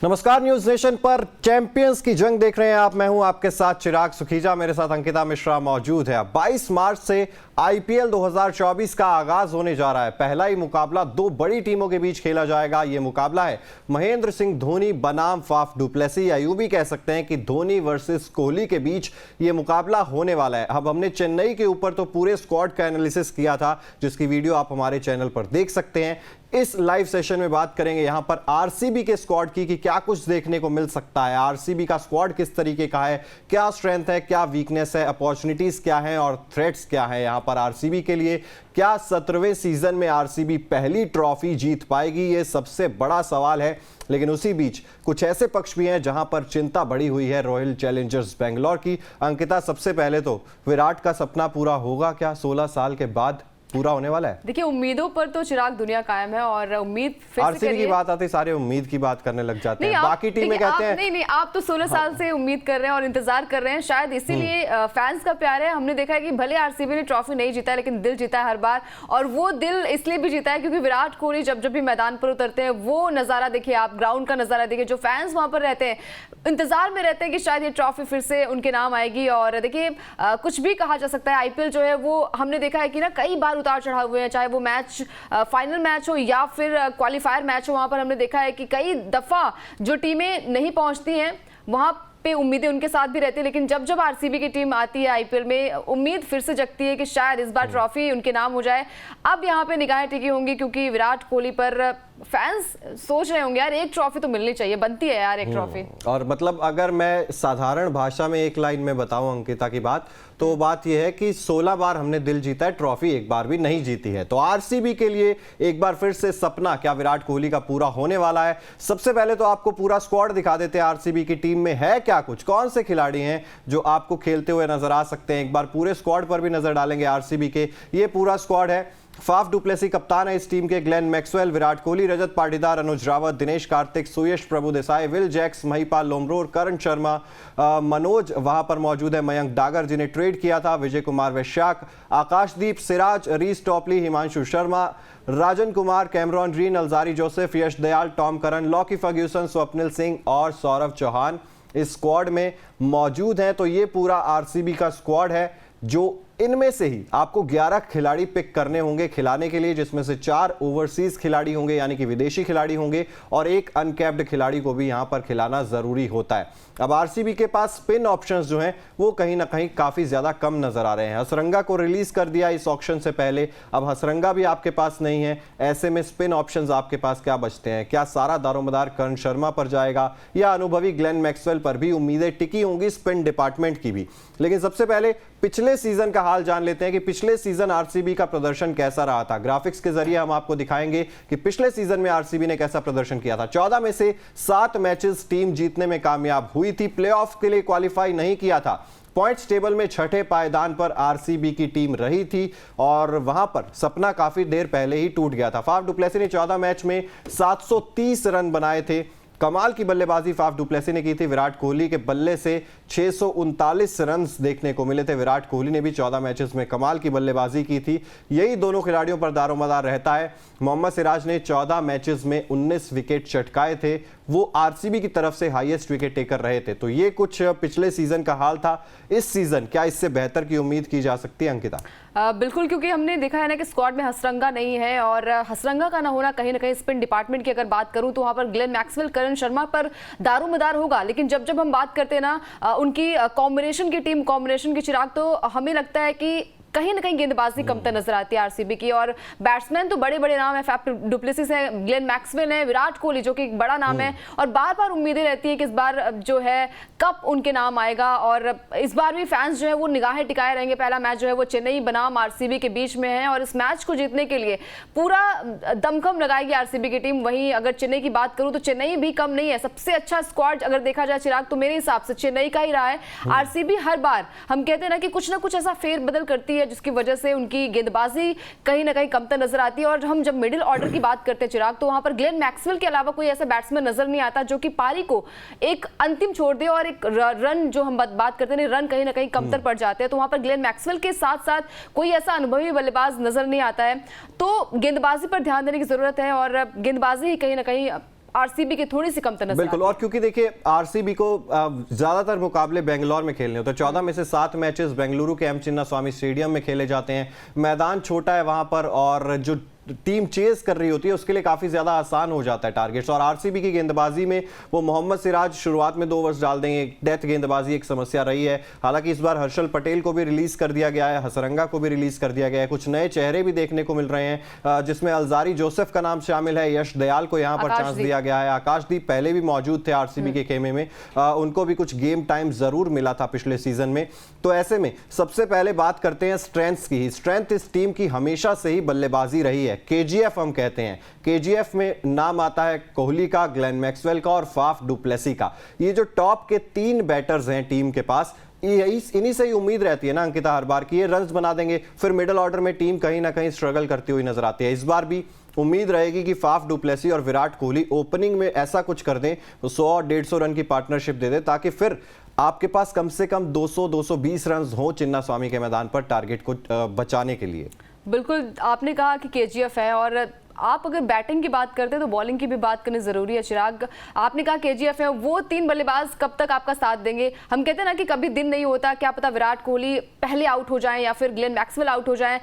नमस्कार, news nation पर champions की जंग देख रहे हैं आप। मैं हूं आपके साथ चिराग सुखीजा, मेरे साथ अंकिता मिश्रा मौजूद है। 22 मार्च से आईपीएल 2024 का आगाज होने जा रहा है। पहला ही मुकाबला दो बड़ी टीमों के बीच खेला जाएगा। यह मुकाबला है महेंद्र सिंह धोनी बनाम फाफ डुप्लेसी, या यूं भी कह सकते हैं कि धोनी वर्सेस कोहली के बीच यह मुकाबला होने वाला है। अब हमने चेन्नई के ऊपर तो पूरे स्क्वाड का एनालिसिस किया था, जिसकी वीडियो आप हमारे चैनल पर देख सकते हैं। इस लाइव सेशन में बात करेंगे यहां पर आरसीबी के स्क्वाड की कि क्या कुछ देखने को मिल सकता है, आरसीबी का स्क्वाड किस तरीके का है, क्या स्ट्रेंथ है, क्या वीकनेस है, अपॉर्चुनिटीज क्या हैं और थ्रेट्स क्या है यहां पर आरसीबी के लिए। क्या 17वें सीजन में आरसीबी पहली ट्रॉफी जीत पाएगी, यह सबसे बड़ा सवाल है। लेकिन उसी बीच कुछ ऐसे पक्ष भी हैं जहां पर चिंता बढ़ी हुई है रॉयल चैलेंजर्स बेंगलोर की। अंकिता, सबसे पहले तो विराट का सपना पूरा होगा क्या? 16 साल के बाद पूरा होने वाला है। देखिए, उम्मीदों पर तो चिराग दुनिया कायम है और उम्मीद फिर आरसीबी की बात आती सारे उम्मीद की बात करने लग जाते हैं। बाकी टीमें कहते हैं नहीं, आप तो 16 साल से उम्मीद कर रहे हैं और इंतजार कर रहे हैं। शायद इसीलिए फैंस का प्यार है। हमने देखा है कि भले आरसीबी ने ट्रॉफी नहीं जीता, लेकिन दिल जीता है हर बार। और वो दिल इसलिए भी जीता है क्योंकि विराट कोहली जब भी मैदान पर उतरते हैं, वो नजारा देखिए, आप ग्राउंड का नजारा देखिए, जो फैंस वहां पर रहते हैं इंतजार में रहते हैं कि शायद ये ट्रॉफी फिर से उनके नाम आएगी। और देखिए, कुछ भी कहा जा सकता है। आईपीएल जो है वो हमने देखा है कि ना कई बार उतार चढ़ाव हुए हैं, चाहे वो मैच फाइनल मैच हो या फिर क्वालिफायर मैच हो। वहां पर हमने देखा है कि कई दफा जो टीमें नहीं पहुंचती हैं वहां पे उम्मीदें उनके साथ भी रहती है, लेकिन जब आरसीबी की टीम आती है आईपीएल में, उम्मीद फिर से जगती है कि शायद इस बार ट्रॉफी उनके नाम हो जाए। अब यहाँ पे निगाहें टिकी होंगी क्योंकि विराट कोहली पर फैंस सोच रहे होंगे यार एक ट्रॉफी तो मिलनी चाहिए, बनती है यार एक ट्रॉफी। और मतलब अगर मैं साधारण भाषा में एक लाइन में बताऊं अंकिता की बात, तो बात यह है कि 16 बार हमने दिल जीता है, ट्रॉफी एक बार भी नहीं जीती है। तो आरसीबी के लिए एक बार फिर से सपना क्या विराट कोहली का पूरा होने वाला है? सबसे पहले तो आपको पूरा स्क्वाड दिखा देते हैं। आरसीबी की टीम में है क्या कुछ, कौन से खिलाड़ी हैं जो आपको खेलते हुए नजर आ सकते हैं? एक बार पूरे स्क्वाड पर भी नजर डालेंगे आरसीबी के। ये पूरा स्क्वाड है। फाफ डुप्लेसी कप्तान है इस टीम के, Glenn Maxwell, Virat Kohli, Rajat Patidar, Anuj Rawat, Dinesh Karthik, Suyash Prabhudessai, Will Jacks, Mahipal Lomror, Karan Sharma, Manoj वहां पर मौजूद है, मयंक डागर जिन्हें ट्रेड किया था, Vijay Kumar Vyshak, Akashdeep, Siraj, Reece Topley, Himanshu Sharma, Rajan Kumar, Cameron Green, Alzarri Joseph, Yash Dayal, Tom Curran, Lockie Ferguson, Swapnil Singh और सौरव चौहान इस स्क्वाड में मौजूद हैं। तो ये पूरा आरसीबी का स्क्वाड है, जो इनमें से ही आपको 11 खिलाड़ी पिक करने होंगे खिलाने के लिए, जिसमें से 4 ओवरसीज खिलाड़ी होंगे यानी कि विदेशी खिलाड़ी होंगे, और एक अनकैप्ड खिलाड़ी को भी यहां पर खिलाना जरूरी होता है। अब आरसीबी के पास स्पिन ऑप्शंस जो हैं वो कहीं ना कहीं काफी ज्यादा कम नजर आ रहे हैं। हसरंगा को रिलीज कर दिया इस ऑक्शन से पहले, अब हसरंगा भी आपके पास नहीं है। ऐसे में स्पिन ऑप्शंस आपके पास क्या बचते हैं? क्या सारा दारोमदार करण शर्मा पर जाएगा या अनुभवी ग्लेन मैक्सवेल पर भी उम्मीदें टिकी होंगी स्पिन डिपार्टमेंट की भी? लेकिन सबसे पहले पिछले सीजन का हाल जान लेते हैं कि पिछले सीजन आरसीबी का प्रदर्शन कैसा रहा था। ग्राफिक्स के जरिए हम आपको दिखाएंगे कि पिछले सीजन में आरसीबी ने कैसा प्रदर्शन किया था। 14 में से 7 मैचेस टीम जीतने में कामयाब हुई थी, प्लेऑफ के लिए क्वालिफाई नहीं किया था। पॉइंट्स टेबल में छठे पायदान पर आरसीबी की टीम रही थी और वहां पर सपना काफी देर पहले ही टूट गया था। फाफ डुप्लेसी ने 14 मैच में 730 रन बनाए थे। कमाल की बल्लेबाजी फाफ डुप्लेसी ने की थी। विराट कोहली के बल्ले से 639 रन देखने को मिले थे। विराट कोहली ने भी 14 मैचेस में कमाल की बल्लेबाजी की थी। यही दोनों खिलाड़ियों पर दारोमदार रहता है। मोहम्मद सिराज ने 14 मैचेस में 19 विकेट चटकाए थे, वो आरसीबी की तरफ से हाईएस्ट विकेट टेकर रहे थे। तो ये कुछ पिछले सीजन का हाल था। इस सीजन क्या इससे बेहतर की उम्मीद की जा सकती है अंकिता? बिल्कुल, क्योंकि हमने देखा है ना कि स्क्वाड में हसरंगा नहीं है, और हसरंगा का ना होना कहीं ना कहीं स्पिन डिपार्टमेंट की अगर बात करूं तो वहां पर ग्लेन मैक्सवेल, करण शर्मा पर दारोमदार होगा। लेकिन जब हम बात करते हैं ना उनकी कॉम्बिनेशन की टीम, कॉम्बिनेशन की चिराग, तो हमें लगता है कि कहीं ना कहीं गेंदबाजी कमतर नजर आती है आरसीबी की। और बैट्समैन तो बड़े बड़े नाम है, फाफ डुप्लेसिस है, ग्लेन मैक्सवेल है, विराट कोहली जो कि एक बड़ा नाम है, और बार बार उम्मीदें रहती है कि इस बार जो है कप उनके नाम आएगा। और इस बार भी फैंस जो है वो निगाहें टिकाए रहेंगे। पहला मैच जो है वो चेन्नई बनाम आरसीबी के बीच में है और इस मैच को जीतने के लिए पूरा दमखम लगाएगी आरसीबी की टीम। वहीं अगर चेन्नई की बात करूं तो चेन्नई भी कम नहीं है। सबसे अच्छा स्क्वाड अगर देखा जाए चिराग तो मेरे हिसाब से चेन्नई का ही रहा है। आरसीबी हर बार हम कहते हैं ना कि कुछ ना कुछ ऐसा फेरबदल करती है जिसकी वजह से उनकी गेंदबाजी कहीं ना कहीं कमतर नजर आती है। और हम जब मिडिल ऑर्डर की बात करते हैं चिराग, तो वहां पर ग्लेन मैक्सवेल के अलावा कोई ऐसा बैट्समैन नजर नहीं आता जो कि पारी को एक अंतिम छोड़ दे, और एक रन जो हम बात करते हैं रन कहीं ना कहीं कमतर पड़ जाते हैं। तो वहां पर ग्लेन मैक्सवेल के साथ साथ कोई ऐसा अनुभवी बल्लेबाज नजर नहीं आता है। तो गेंदबाजी पर ध्यान देने की जरूरत है, और गेंदबाजी ही कहीं ना कहीं आरसीबी की थोड़ी सी कमतर नजर बिल्कुल। और क्योंकि देखिए आरसीबी को ज्यादातर मुकाबले बेंगलोर में खेलने होते हैं, 14 में से 7 मैचेस बेंगलुरु के एम चिन्नास्वामी स्टेडियम में खेले जाते हैं। मैदान छोटा है वहां पर, और जो टीम चेज कर रही होती है उसके लिए काफी ज्यादा आसान हो जाता है टारगेट्स। और आरसीबी की गेंदबाजी में वो मोहम्मद सिराज शुरुआत में 2 ओवर्स डाल देंगे, डेथ गेंदबाजी एक समस्या रही है। हालांकि इस बार हर्षल पटेल को भी रिलीज कर दिया गया है, हसरंगा को भी रिलीज कर दिया गया है, कुछ नए चेहरे भी देखने को मिल रहे हैं, जिसमें अलजारी जोसेफ का नाम शामिल है, यश दयाल को यहां पर चांस दिया गया है, आकाशदीप पहले भी मौजूद थे आरसीबी के खेमे में, उनको भी कुछ गेम टाइम जरूर मिला था पिछले सीजन में। तो ऐसे में सबसे पहले बात करते हैं स्ट्रेंथ्स की। स्ट्रेंथ इस टीम की हमेशा से ही बल्लेबाजी रही है, केजीएफ हम कहते हैं। केजीएफ में नाम आता है कोहली का, ग्लेन मैक्सवेल का और फाफ डुप्लेसी का। ये जो टॉप के 3 बैटर्स हैं टीम के पास, इन्हीं से ही उम्मीद रहती है ना अंकिता हर बार की ये रन्स बना देंगे। फिर मिडिल ऑर्डर में टीम कहीं ना कहीं स्ट्रगल करती हुई नजर आती है। इस बार भी उम्मीद रहेगी कि फाफ डुप्लेसी और विराट कोहली ओपनिंग में ऐसा कुछ कर दें, 100-150 रन की पार्टनरशिप दे दे, ताकि फिर आपके पास कम से कम 200-220 रन हो चिन्नास्वामी के मैदान पर टारगेट को बचाने के लिए। बिल्कुल, आपने कहा कि केजीएफ है, और आप अगर बैटिंग की बात करते हैं तो बॉलिंग की भी बात करनी जरूरी है। चिराग, आपने कहा केजीएफ है, वो 3 बल्लेबाज कब तक आपका साथ देंगे? हम कहते हैं ना कि कभी दिन नहीं होता, क्या पता विराट कोहली पहले आउट हो जाएं या फिर ग्लेन मैक्सवेल आउट हो जाएं।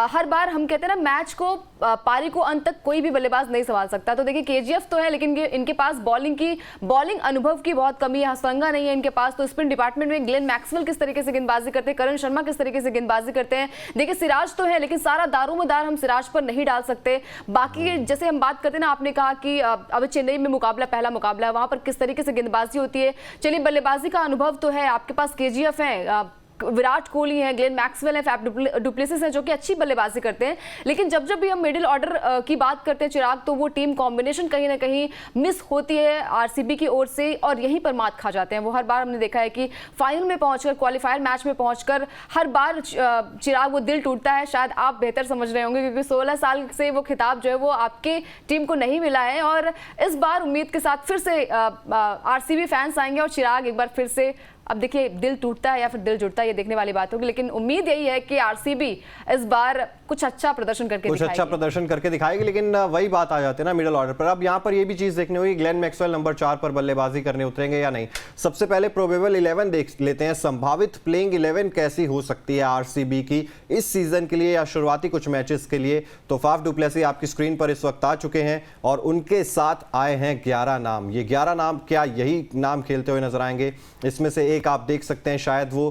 हर बार हम कहते हैं ना मैच को पारी को अंत तक कोई भी बल्लेबाज नहीं संभाल सकता। तो देखिए केजीएफ तो है, लेकिन इनके पास बॉलिंग अनुभव की बहुत कमी है, हसरंगा नहीं है इनके पास। तो स्पिन डिपार्टमेंट में ग्लेन मैक्सवेल किस तरीके से गेंदबाजी करते हैं, करण शर्मा किस तरीके से गेंदबाजी करते हैं। देखिए सिराज तो है, लेकिन सारा दारोमदार हम सिराज पर नहीं डाल सकते। बाकी जैसे हम बात करते हैं ना, आपने कहा कि अब चेन्नई में पहला मुकाबला है, वहां पर किस तरीके से गेंदबाजी होती है। चलिए, बल्लेबाजी का अनुभव तो है, आपके पास केजीएफ है, विराट कोहली है, ग्लेन मैक्सवेल है, फैफ डुप्लेसिस है, जो कि अच्छी बल्लेबाजी करते हैं। लेकिन जब भी हम मिडिल ऑर्डर की बात करते हैं चिराग, तो वो टीम कॉम्बिनेशन कहीं ना कहीं मिस होती है आरसीबी की ओर से, और यहीं पर मात खा जाते हैं वो। हर बार हमने देखा है कि फाइनल में पहुंचकर, क्वालिफायर मैच में पहुंचकर हर बार चिराग वो दिल टूटता है। शायद आप बेहतर समझ रहे होंगे, क्योंकि 16 साल से वो खिताब जो है वो आपके टीम को नहीं मिला है, और इस बार उम्मीद के साथ फिर से आरसीबी फैंस आएंगे और चिराग एक बार फिर से, अब देखिए दिल टूटता है या फिर दिल जुड़ता है ये देखने वाली बात होगी, लेकिन उम्मीद यही है कि आरसीबी इस बार कुछ अच्छा प्रदर्शन करके दिखाएगी। लेकिन वही बात आ जाती है ना मिडिल ऑर्डर पर। अब यहाँ पर ये भी चीज देखनी होगी, ग्लेन मैक्सवेल नंबर 4 पर बल्लेबाजी करने उतरेंगे या नहीं। सबसे पहले प्रोबेबल 11 देख लेते हैं, संभावित प्लेइंग 11 कैसी हो सकती है आरसीबी की इस सीजन के लिए या शुरुआती कुछ मैचेस के लिए। तो फाफ डुप्लेसी आपकी स्क्रीन पर इस वक्त आ चुके हैं, और उनके साथ आए हैं 11 नाम। ये 11 नाम, क्या यही नाम खेलते हुए नजर आएंगे? इसमें से एक आप देख सकते हैं, शायद वो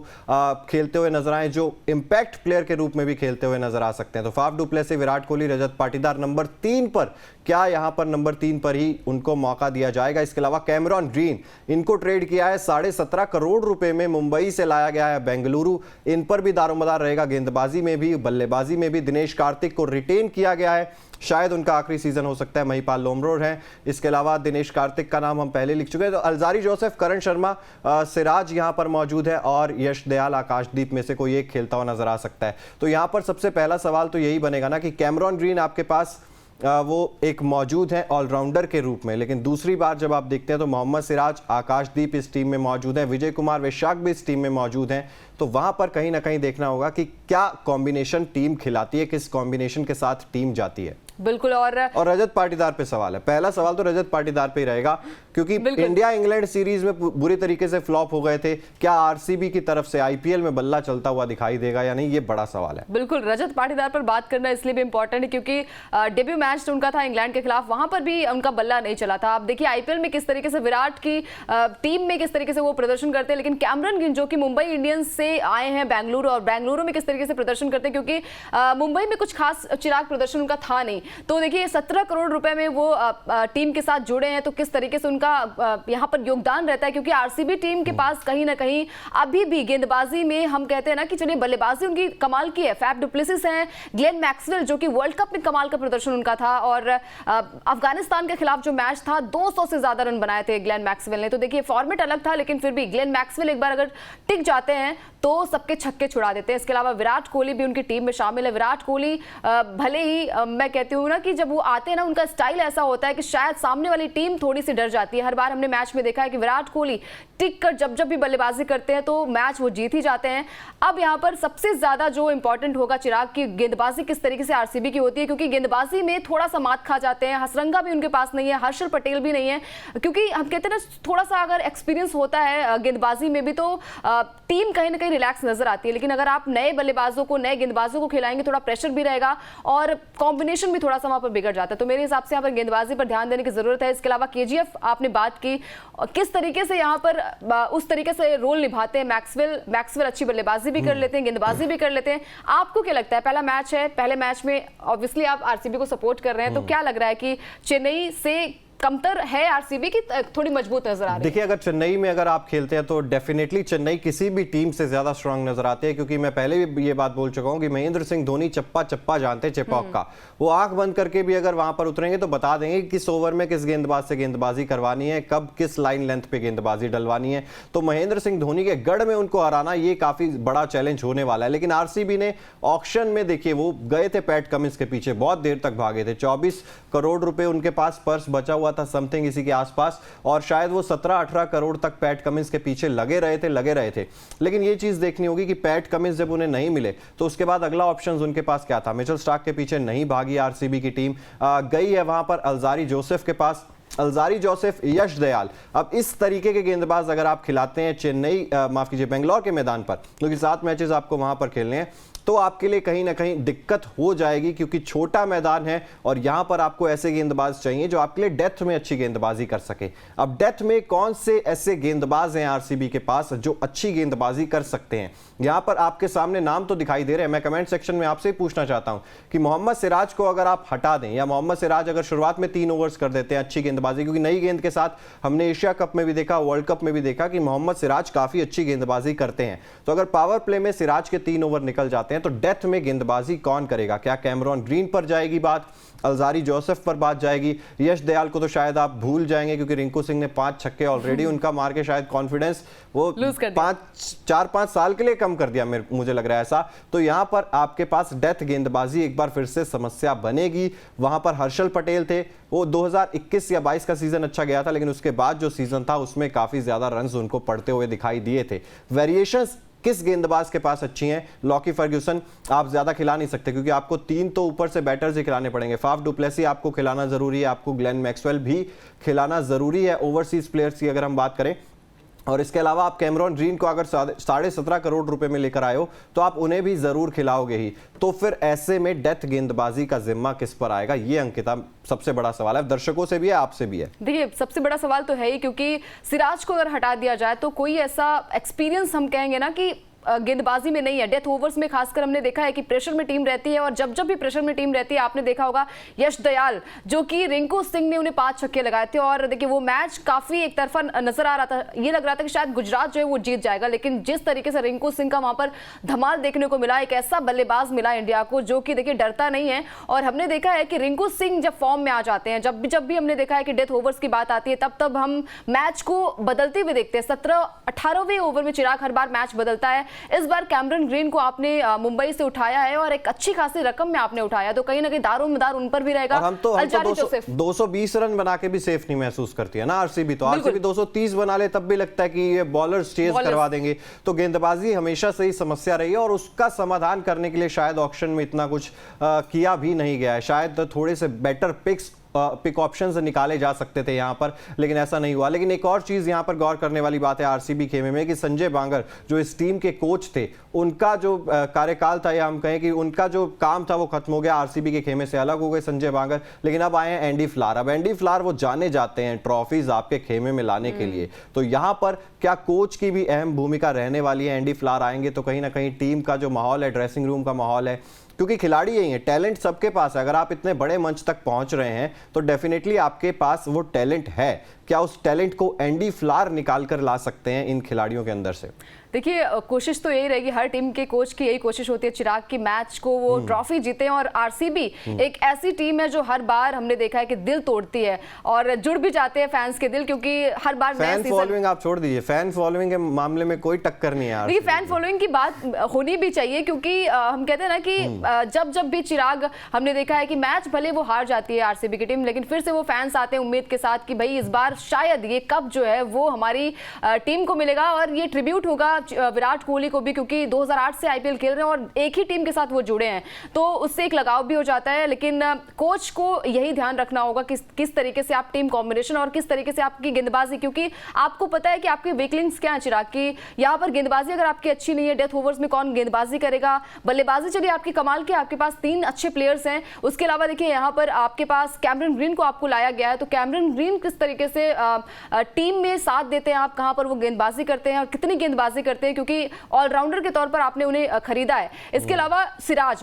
खेलते हुए नजर आए जो इंपैक्ट प्लेयर के रूप में भी खेलते हुए नजर आ सकते हैं। तो Faf du Plessis, Virat Kohli, Rajat Patidar number 3 पर, क्या यहां पर नंबर 3 पर ही उनको मौका दिया जाएगा? इसके अलावा कैमरॉन ग्रीन, इनको ट्रेड किया है 17.5 करोड़ रुपए में, मुंबई से लाया गया है बेंगलुरु। इन पर भी दारोमदार रहेगा, गेंदबाजी में भी बल्लेबाजी में भी। दिनेश कार्तिक को रिटेन किया गया है, शायद उनका आखिरी सीजन हो सकता है, महिपाल लोमरोड हैं। इसके अलावा दिनेश कार्तिक का नाम हम पहले लिख चुके हैं। तो अलजारी जोसेफ, करण शर्मा, सिराज यहां पर मौजूद है, और यश दयाल, आकाशदीप में से कोई एक खेलता हुआ नजर आ सकता है। तो यहां पर सबसे पहला सवाल तो यही बनेगा ना कि कैमरॉन ग्रीन आपके पास वो एक मौजूद है ऑलराउंडर के रूप में, लेकिन दूसरी बार जब आप देखते हैं तो मोहम्मद सिराज, आकाशदीप इस टीम में मौजूद है, विजय कुमार वैशाख भी इस टीम में मौजूद हैं। तो वहां पर कहीं ना कहीं देखना होगा कि क्या कॉम्बिनेशन टीम खिलाती है, किस कॉम्बिनेशन के साथ टीम जाती है। बिल्कुल। और रजत पाटीदार पे सवाल है, पहला सवाल तो रजत पाटीदार पे ही रहेगा, क्योंकि इंडिया इंग्लैंड सीरीज में बुरी तरीके से फ्लॉप हो गए थे। क्या आरसीबी की तरफ से आईपीएल में बल्ला चलता हुआ दिखाई देगा या नहीं, ये बड़ा सवाल है। बिल्कुल, रजत पाटीदार पर बात करना इसलिए भी इंपॉर्टेंट है क्योंकि डेब्यू मैच उनका था इंग्लैंड के खिलाफ, वहां पर भी उनका बल्ला नहीं चला था। आप देखिए आईपीएल में किस तरीके से विराट की टीम में किस तरीके से वो प्रदर्शन करते हैं, लेकिन कैमरन ग्रीन जो कि मुंबई इंडियंस से आए हैं बेंगलुरु, और बेंगलुरु में किस तरीके से प्रदर्शन करते हैं, क्योंकि मुंबई में कुछ खास चिराग प्रदर्शन उनका था नहीं। तो देखिए 17 करोड़ रुपए में वो टीम के साथ जुड़े हैं, तो किस तरीके से उनका यहां पर योगदान रहता है, क्योंकि आरसीबी टीम के पास कहीं ना कहीं अभी भी गेंदबाजी में हम कहते हैं ना कि चलिए बल्लेबाजी उनकी कमाल की है। फैफ डुप्लेसिस हैं, ग्लेन मैक्सवेल जो कि वर्ल्ड कप में कमाल का प्रदर्शन उनका था, और अफगानिस्तान के खिलाफ जो मैच था 200 से ज्यादा रन बनाए थे ग्लेन मैक्सवेल ने। तो देखिए फॉर्मेट अलग था, लेकिन फिर भी ग्लेन मैक्सवेल एक बार अगर टिक जाते हैं तो सबके छक्के छुड़ा देते हैं। इसके अलावा विराट कोहली भी उनकी टीम में शामिल है। विराट कोहली भले ही मैं कहती हूँ हूँ ना कि जब वो आते हैं ना, उनका स्टाइल ऐसा होता है कि शायद सामने वाली टीम थोड़ी सी डर जाती है। हर बार हमने मैच में देखा है कि विराट कोहली टिक कर जब भी बल्लेबाजी करते हैं तो मैच वो जीत ही जाते हैं। अब यहाँ पर सबसे ज्यादा जो इंपॉर्टेंट होगा चिराग की गेंदबाजी किस तरीके से आरसीबी की होती है, क्योंकि गेंदबाजी में थोड़ा सा मात खा जाते हैं। हसरंगा भी उनके पास नहीं है, हर्षल पटेल भी नहीं है, क्योंकि हम कहते हैं ना थोड़ा सा अगर एक्सपीरियंस होता है गेंदबाजी में भी तो टीम कहीं ना कहीं रिलैक्स नजर आती है। लेकिन अगर आप नए बल्लेबाजों को, नए गेंदबाजों को खिलाएंगे, थोड़ा प्रेशर भी रहेगा और कॉम्बिनेशन भी थोड़ा सा वहां पर बिगड़ जाता है। तो मेरे हिसाब से यहाँ पर गेंदबाजी पर ध्यान देने की जरूरत है। इसके अलावा केजीएफ आपने बात की, किस तरीके से यहाँ पर उस तरीके से रोल निभाते हैं मैक्सवेल अच्छी बल्लेबाजी भी कर लेते हैं, गेंदबाजी भी कर लेते हैं। आपको क्या लगता है, पहला मैच है, पहले मैच में ऑब्वियसली आप आरसीबी को सपोर्ट कर रहे हैं, तो क्या लग रहा है कि चेन्नई से कमतर है आरसीबी की थोड़ी मजबूत नजर आ रही है? देखिए, अगर चेन्नई में अगर आप खेलते हैं तो डेफिनेटली चेन्नई किसी भी टीम से ज्यादा स्ट्रांग नजर आते हैं, क्योंकि मैं पहले भी ये बात बोल चुका हूं कि महेंद्र सिंह धोनी चप्पा चप्पा जानते हैं चेपॉक का। वो आंख बंद करके भी अगर वहां पर उतरेंगे तो बता देंगे किस ओवर में किस गेंदबाज से गेंदबाजी करवानी है, कब किस लाइन लेंथ पे गेंदबाजी डलवानी है। तो महेंद्र सिंह धोनी के गढ़ में उनको हराना ये काफी बड़ा चैलेंज होने वाला है। लेकिन आरसीबी ने ऑक्शन में देखिए, वो गए थे पैट कमिंस के पीछे, बहुत देर तक भागे थे, 24 करोड़ रुपए उनके पास पर्स बचा हुआ था समथिंग इसी के आसपास, और शायद वो 17-18 करोड़ तक पैट कमिंस के पीछे लगे रहे थे। लेकिन ये चीज देखनी होगी कि पैट कमिंस जब उन्हें नहीं मिले तो उसके बाद अगला ऑप्शन उनके पास क्या था। मिचेल स्टार्क के पीछे नहीं भागी आरसीबी की टीम, गई है वहां पर अल्जारी जोसेफ के पास। अल्जारी जोसेफ, यश दयाल, अब इस तरीके के गेंदबाज अगर आप खिलाते हैं चेन्नई, माफ कीजिए, बेंगलोर के मैदान पर, क्योंकि 7 मैचेस आपको वहां पर खेलने हैं, तो आपके लिए कहीं ना कहीं दिक्कत हो जाएगी, क्योंकि छोटा मैदान है और यहां पर आपको ऐसे गेंदबाज चाहिए जो आपके लिए डेथ में अच्छी गेंदबाजी कर सके। अब डेथ में कौन से ऐसे गेंदबाज हैं आरसीबी के पास जो अच्छी गेंदबाजी कर सकते हैं? यहां पर आपके सामने नाम तो दिखाई दे रहे हैं। मैं कमेंट सेक्शन में आपसे पूछना चाहता हूं कि मोहम्मद सिराज को अगर आप हटा दें, या मोहम्मद सिराज अगर शुरुआत में 3 ओवर्स कर देते हैं अच्छी गेंदबाजी, क्योंकि नई गेंद के साथ हमने एशिया कप में भी देखा, वर्ल्ड कप में भी देखा कि मोहम्मद सिराज काफी अच्छी गेंदबाजी करते हैं। तो अगर पावर प्ले में सिराज के 3 ओवर निकल जाते हैं तो डेथ में गेंदबाजी कौन करेगा? क्या कैमरॉन ग्रीन पर जाएगी बात, अल्जारी जोसेफ पर बात जाएगी? यश दयाल को तो शायद आप भूल जाएंगे, क्योंकि रिंकू सिंह ने 5 छक्के ऑलरेडी उनका मार के शायद कॉन्फिडेंस वो 4-5 साल के लिए कम कर दिया, मुझे लग रहा है ऐसा। तो यहां पर आपके पास डेथ गेंदबाजी एक बार फिर से समस्या बनेगी। वहां पर हर्षल पटेल थे, वो 2021 या 22 का सीजन अच्छा गया था, लेकिन उसके बाद जो सीजन था उसमें काफी ज्यादा रन्स उनको पड़ते हुए दिखाई दिए थे। वेरिएशंस किस गेंदबाज के पास अच्छी हैं? लॉकी फर्ग्यूसन आप ज्यादा खिला नहीं सकते, क्योंकि आपको 3 तो ऊपर से बैटर्स ही खिलाने पड़ेंगे। फाफ डु प्लेसी आपको खिलाना जरूरी है, आपको ग्लेन मैक्सवेल भी खिलाना जरूरी है ओवरसीज प्लेयर्स की अगर हम बात करें। और इसके अलावा आप कैमरॉन ग्रीन को अगर 17.5 करोड़ रुपए में लेकर आए हो तो आप उन्हें भी जरूर खिलाओगे ही। तो फिर ऐसे में डेथ गेंदबाजी का जिम्मा किस पर आएगा? ये अंकिता सबसे बड़ा सवाल है, दर्शकों से भी है, आपसे भी है। देखिए, सबसे बड़ा सवाल तो है ही, क्योंकि सिराज को अगर हटा दिया जाए तो कोई ऐसा एक्सपीरियंस हम कहेंगे ना कि गेंदबाजी में नहीं है। डेथ ओवर्स में खासकर हमने देखा है कि प्रेशर में टीम रहती है, और जब भी प्रेशर में टीम रहती है, आपने देखा होगा यश दयाल, जो कि रिंकू सिंह ने उन्हें 5 छक्के लगाए थे, और देखिए वो मैच काफी एक तरफा नजर आ रहा था। ये लग रहा था कि शायद गुजरात जो है वो जीत जाएगा, लेकिन जिस तरीके से रिंकू सिंह का वहां पर धमाल देखने को मिला, एक ऐसा बल्लेबाज मिला इंडिया को जो कि देखिए डरता नहीं है। और हमने देखा है कि रिंकू सिंह जब फॉर्म में आ जाते हैं, जब भी हमने देखा है कि डेथ ओवर्स की बात आती है, तब हम मैच को बदलते हुए देखते हैं। 17-18वें ओवर में चिराग हर बार मैच बदलता है। इस बार कैमरन ग्रीन को आपने मुंबई से उठाया है और एक अच्छी खासी रकम में आपने उठाया, तो कहीं ना कहीं दारोमदार उन पर भी रहेगा। और हम तो 220 रन बना के भी सेफ नहीं महसूस करती है ना आरसीबी। तो आरसीबी 230 बना ले तब भी लगता है कि ये बॉलर्स चेज करवा देंगे। तो गेंदबाजी हमेशा से ही समस्या रही है, और उसका समाधान करने के लिए शायद ऑक्शन में इतना कुछ किया भी नहीं गया है। शायद थोड़े से बेटर पिक ऑप्शंस निकाले जा सकते थे यहां पर, लेकिन ऐसा नहीं हुआ। लेकिन एक और चीज यहां पर गौर करने वाली बात है आरसीबी खेमे में, कि संजय बांगर जो इस टीम के कोच थे, उनका जो कार्यकाल था, या हम कहें कि उनका जो काम था वो खत्म हो गया। आरसीबी के खेमे से अलग हो गए संजय बांगर, लेकिन अब आए हैं एंडी फ्लार। अब एंडी फ्लार वो जाने जाते हैं ट्रॉफीज आपके खेमे में लाने के लिए। तो यहां पर क्या कोच की भी अहम भूमिका रहने वाली है? एंडी फ्लार आएंगे तो कहीं ना कहीं टीम का जो माहौल है, ड्रेसिंग रूम का माहौल है, क्योंकि खिलाड़ी यही है, टैलेंट सबके पास है। अगर आप इतने बड़े मंच तक पहुंच रहे हैं तो डेफिनेटली आपके पास वो टैलेंट है। क्या उस टैलेंट को एंडी फ्लार निकाल कर ला सकते हैं इन खिलाड़ियों के अंदर से? देखिए, कोशिश तो यही रहेगी, हर टीम के कोच की यही कोशिश होती है चिराग की मैच को वो ट्रॉफी जीते। और आरसीबी एक ऐसी टीम है जो हर बार हमने देखा है कि दिल तोड़ती है और जुड़ भी जाते हैं फैंस के दिल, क्योंकि हर बार फैन फॉलोइंग आप छोड़ दीजिए, फैन फॉलोइंग के मामले में कोई टक्कर नहीं है। देखिए, फैन फॉलोइंग की बात होनी भी चाहिए, क्योंकि हम कहते हैं ना कि जब भी चिराग हमने देखा है कि मैच भले वो हार जाती है आरसीबी की टीम, लेकिन फिर से वो फैंस आते हैं उम्मीद के साथ कि भाई इस बार शायद ये कप जो है वो हमारी टीम को मिलेगा। और ये ट्रिब्यूट होगा विराट कोहली को भी, क्योंकि 2008 से आईपीएल खेल रहे हैं और एक ही टीम के साथ वो जुड़े हैं, तो उससे एक लगाव भी हो जाता है। लेकिन कोच को यही ध्यान रखना होगा कि किस तरीके से आप टीम कॉम्बिनेशन और किस तरीके से आपकी गेंदबाजी, क्योंकि आपको पता है कि आपकी वीकलिंग्स क्या है चिराग की। यहाँ पर गेंदबाजी अगर आपकी अच्छी नहीं है, डेथ ओवर्स में कौन गेंदबाजी करेगा, बल्लेबाजी चलिए आपकी कमाल की, आपके पास 3 अच्छे प्लेयर्स हैं। उसके अलावा देखिए यहाँ पर आपके पास कैमरन ग्रीन को आपको लाया गया है, तो कैमरन ग्रीन किस तरीके से टीम में साथ देते हैं, आप कहाँ पर वो गेंदबाजी करते हैं और कितनी गेंदबाजी करते हैं, क्योंकि ऑलराउंडर के तौर पर आपने उन्हें खरीदा है। इसके अलावा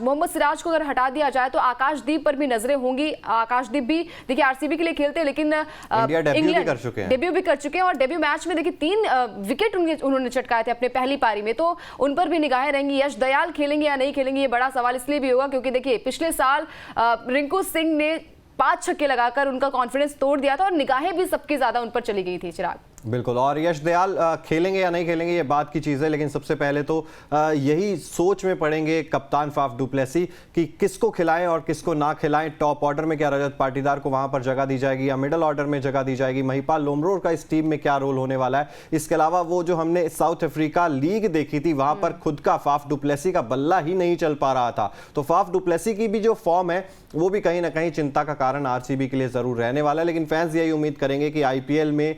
मोहम्मद सिराज को अगर हटा दिया जाए तो आकाशदीप पर भी नजरें होंगी। आकाशदीप भी देखिए आरसीबी के लिए खेलते हैं, लेकिन डेब्यू भी कर चुके हैं और डेब्यू मैच में देखिए 3 विकेट उन्होंने चटकाए थे अपने पहली पारी में, तो उन पर भी निगाहें रहेंगी। यश दयाल खेलेंगे या नहीं खेलेंगे ये बड़ा सवाल इसलिए भी होगा क्योंकि देखिए पिछले साल रिंकू सिंह ने 5 छक्के लगाकर उनका कॉन्फिडेंस तोड़ दिया था और निगाहें भी सबकी ज्यादा उन पर चली गई थी चिराग। बिल्कुल, और यश दयाल खेलेंगे या नहीं खेलेंगे ये बात की चीज़ है, लेकिन सबसे पहले तो यही सोच में पड़ेंगे कप्तान फाफ डुप्लेसी कि किसको खिलाएं और किसको ना खिलाएं। टॉप ऑर्डर में क्या रजत पाटीदार को वहां पर जगह दी जाएगी या मिडल ऑर्डर में जगह दी जाएगी, महिपाल लोमरोर का इस टीम में क्या रोल होने वाला है। इसके अलावा वो जो हमने साउथ अफ्रीका लीग देखी थी वहां पर खुद का फाफ डुप्लेसी का बल्ला ही नहीं चल पा रहा था, तो फाफ डुप्लेसी की भी जो फॉर्म है वो भी कहीं ना कहीं चिंता का कारण आरसीबी के लिए जरूर रहने वाला है। लेकिन फैंस यही उम्मीद करेंगे कि आईपीएल में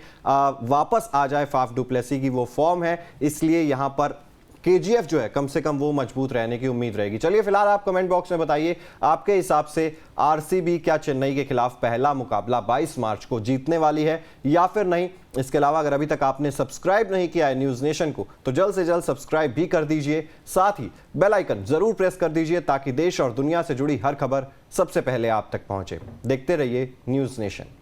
वापस आ जाए फाफ डुप्लेसी की वो फॉर्म है, इसलिए यहां पर केजीएफ जो है कम से कम वो मजबूत रहने की उम्मीद रहेगी। चलिए फिलहाल आप कमेंट बॉक्स में बताइए आपके हिसाब से आरसीबी क्या चेन्नई के खिलाफ पहला मुकाबला 22 मार्च को जीतने वाली है या फिर नहीं। इसके अलावा अगर अभी तक आपने सब्सक्राइब नहीं किया है न्यूज नेशन को तो जल्द से जल्द सब्सक्राइब भी कर दीजिए, साथ ही बेल आइकन जरूर प्रेस कर दीजिए ताकि देश और दुनिया से जुड़ी हर खबर सबसे पहले आप तक पहुंचे। देखते रहिए न्यूज नेशन।